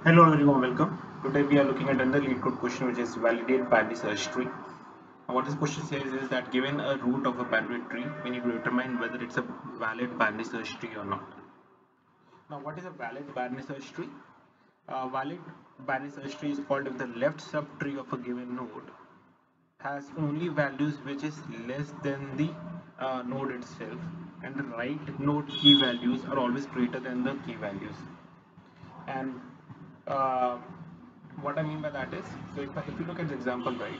Hello everyone, welcome. Today we are looking at another lead code question which is validate binary search tree. What this question says is that given a root of a binary tree, we need to determine whether it's a valid binary search tree or not. Now what is a valid binary search tree? A valid binary search tree is called if the left subtree of a given node has only values which is less than the node itself, and the right node key values are always greater than the key values. And uh, what I mean by that is, so if you look at the example, right,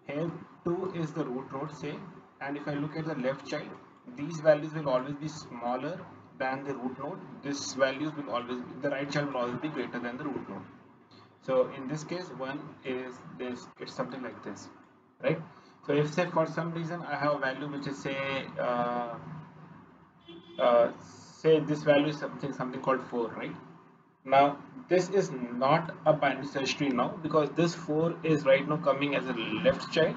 here 2 is the root node, say, and if I look at the left child, these values will always be smaller than the root node. This values will always be, the right child will always be greater than the root node. So in this case, one is this, it's something like this, right? So if say for some reason I have a value which is uh, say this value is something called 4, right? Now this is not a binary search tree now, because this 4 is right now coming as a left child,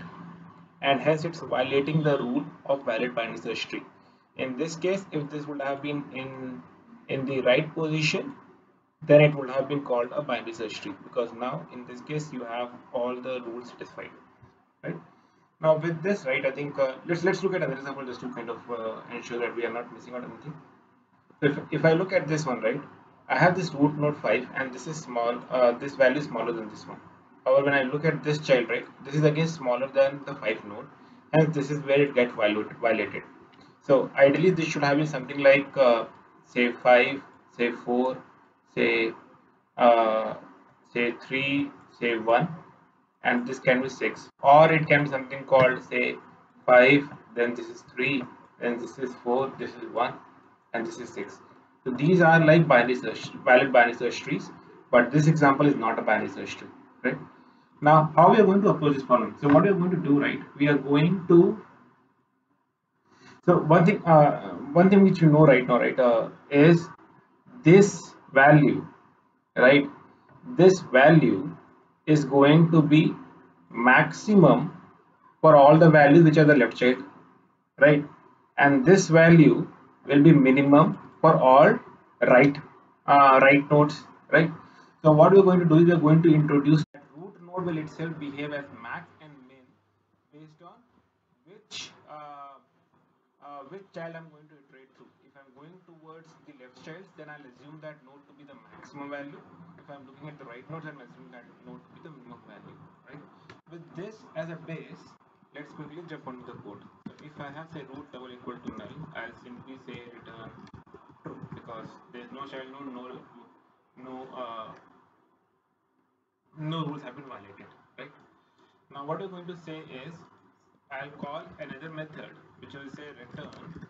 and hence it's violating the rule of valid binary search tree. In this case, if this would have been in the right position, then it would have been called a binary search tree, because now in this case you have all the rules satisfied, right? Now with this, right, I think let's look at another example just to kind of ensure that we are not missing out anything. So if I look at this one, right, I have this root node 5 and this is small, this value is smaller than this one. However, when I look at this child, right, this is again smaller than the 5 node, and this is where it gets violated. So ideally this should have been something like say 5, say 4, say uh, say 3, say 1, and this can be 6, or it can be something called say 5, then this is 3, then this is 4, this is 1, and this is 6. So these are like valid binary search trees, but this example is not a binary search tree, right? Now how we are going to approach this problem? So what we are going to do, right, we are going to, so one thing which you know right now, right, is this value, right, this value is going to be maximum for all the values which are the left side, right, and this value will be minimum for all right right nodes, right? So what we're going to do is we're going to introduce that root node will itself behave as max and min based on which child I'm going to iterate through. If I'm going towards the left child, then I'll assume that node to be the maximum value. If I'm looking at the right node, I'm assuming that node to be the minimum value, right? With this as a base, let's quickly jump onto the code. So if I have say root double equal to null, I'll simply say return true, because there's no child node, no no rules have been violated, right? Now what we're going to say is, I'll call another method which will say return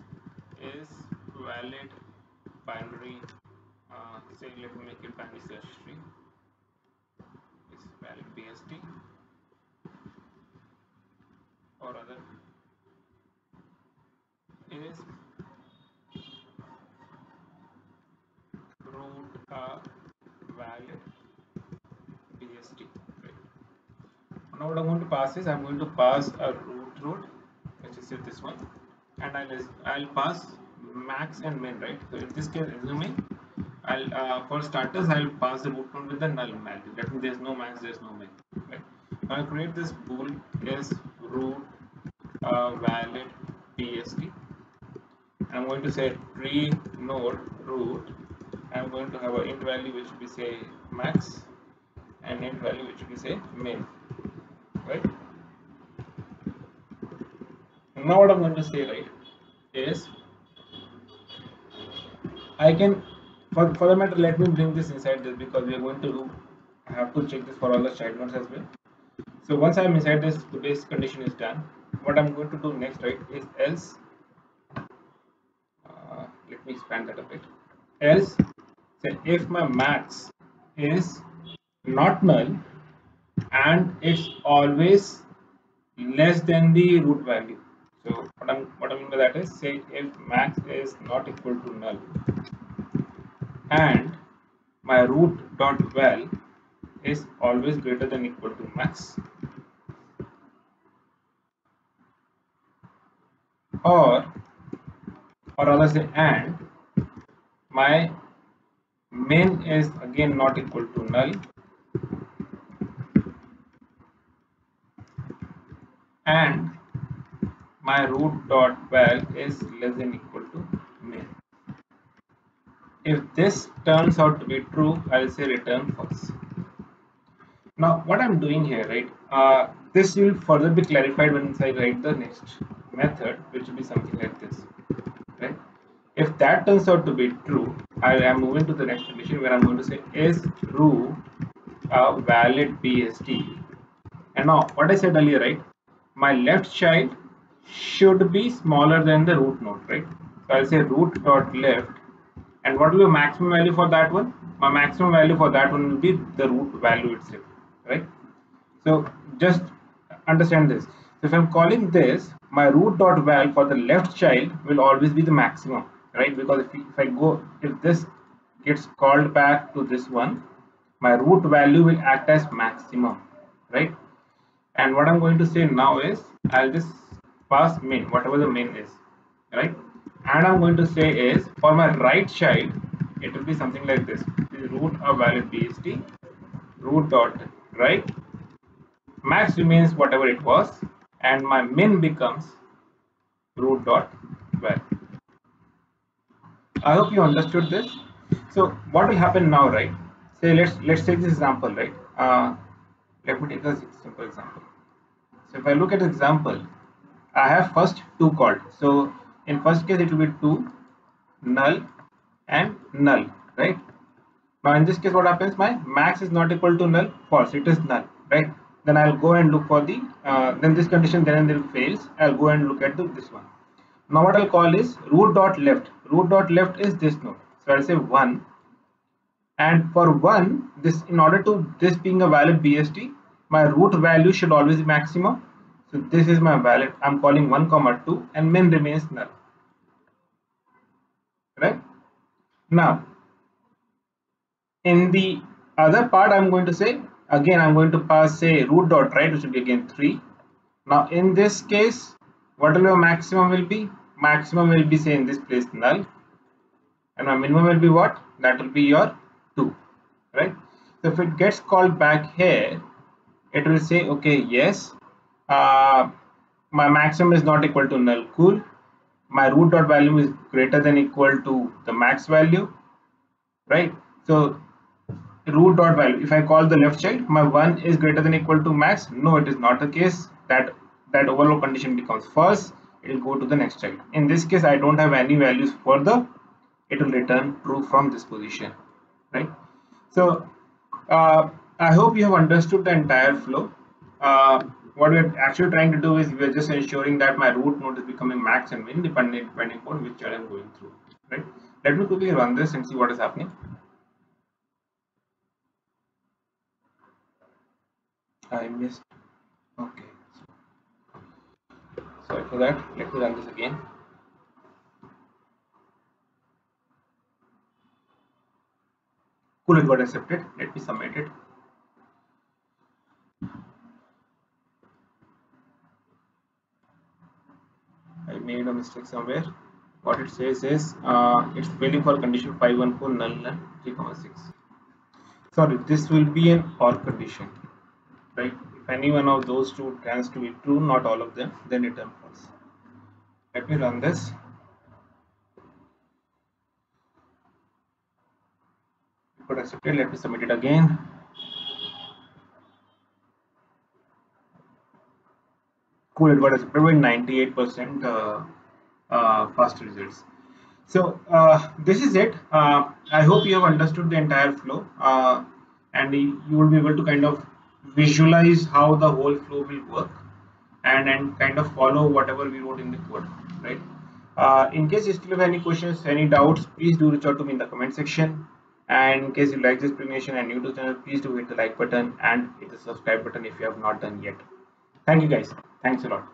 is valid binary, say let me make it binary search tree, is valid BST, or other is root valid BST, right? Now what I'm going to pass is, I'm going to pass a root node, let's just say this one, and I'll pass max and min, right? So in this case, assuming I'll for starters I'll pass the root node with the null value. That means there's no max, there's no min, right? Now I'll create this bool is root valid BST. I'm going to say tree node root. I'm going to have an int value which will be say max, and int value which will be say min, right? Now what I'm going to say, right, is I can, for the matter, let me bring this inside this, because we are going to have to check this for all the child nodes as well. So once I'm inside this, the base condition is done. What I'm going to do next, right, is else. Let me expand that a bit. Else, say if my max is not null and it's always less than the root value. So what I mean by that is, say if max is not equal to null and my root dot val is always greater than equal to max, or rather say and my Min is again not equal to null, and my root dot val is less than equal to min. If this turns out to be true, I'll say return false. Now, what I'm doing here, right? This will further be clarified once I write the next method, which will be something like this, right? If that turns out to be true, I am moving to the next condition where I'm going to say is root a valid BST. And now, what I said earlier, right? My left child should be smaller than the root node, right? So I'll say root dot left, and what will be the maximum value for that one? My maximum value for that one will be the root value itself, right? So just understand this. So if I'm calling this, my root dot val for the left child will always be the maximum, right? Because if this gets called back to this one, my root value will act as maximum, right? And what I'm going to say now is I'll just pass min, whatever the min is, right? And I'm going to say is for my right child, it will be something like this: root of valid BST, root dot right, max remains whatever it was, and my min becomes root dot val. I hope you understood this. So what will happen now, right? Say let's take this example, right? Let me take a simple example. So if I look at the example, I have first two called. So in first case it will be 2 null and null, right? Now in this case what happens, my max is not equal to null, false, it is null, right? Then I'll go and look for the then this condition then and there fails. I'll go and look at this one. Now what I'll call is root dot left. Root dot left is this node, so I'll say 1, and for 1, this in order to this being a valid BST, my root value should always be maximum. So this is my valid, I'm calling 1 comma 2, and min remains null, right? Now in the other part I'm going to say again, I'm going to pass say root dot right, which will be again 3. Now in this case, what will your maximum will be? Maximum will be say in this place null, and my minimum will be what? That will be your 2, right? So if it gets called back here, it will say okay, yes, uh, my maximum is not equal to null, cool, my root dot value is greater than equal to the max value, right? So root dot value, if I call the left child, my 1 is greater than equal to max. No, it is not the case. That overall condition becomes false. It will go to the next child. In this case, I don't have any values further. It will return true from this position, right? So I hope you have understood the entire flow. What we're actually trying to do is we're just ensuring that my root node is becoming max and min depending upon which child I'm going through, right? Let me quickly run this and see what is happening. I missed. Okay. Sorry for that. Let me run this again. Cool, it got accepted. Let me submit it. I made a mistake somewhere. What it says is it's waiting for condition 514 null and 3,6. Sorry, this will be an OR condition, right? If any one of those two turns to be true, not all of them, then return false. Let me run this. It got accepted. Let me submit it again. Cool, it got accepted with 98% fast results. So this is it. I hope you have understood the entire flow, and you will be able to kind of visualize how the whole flow will work, and kind of follow whatever we wrote in the code, right? In case you still have any questions, any doubts, please do reach out to me in the comment section. And in case you like this explanation and new to the channel, please do hit the like button and hit the subscribe button if you have not done yet. Thank you guys. Thanks a lot.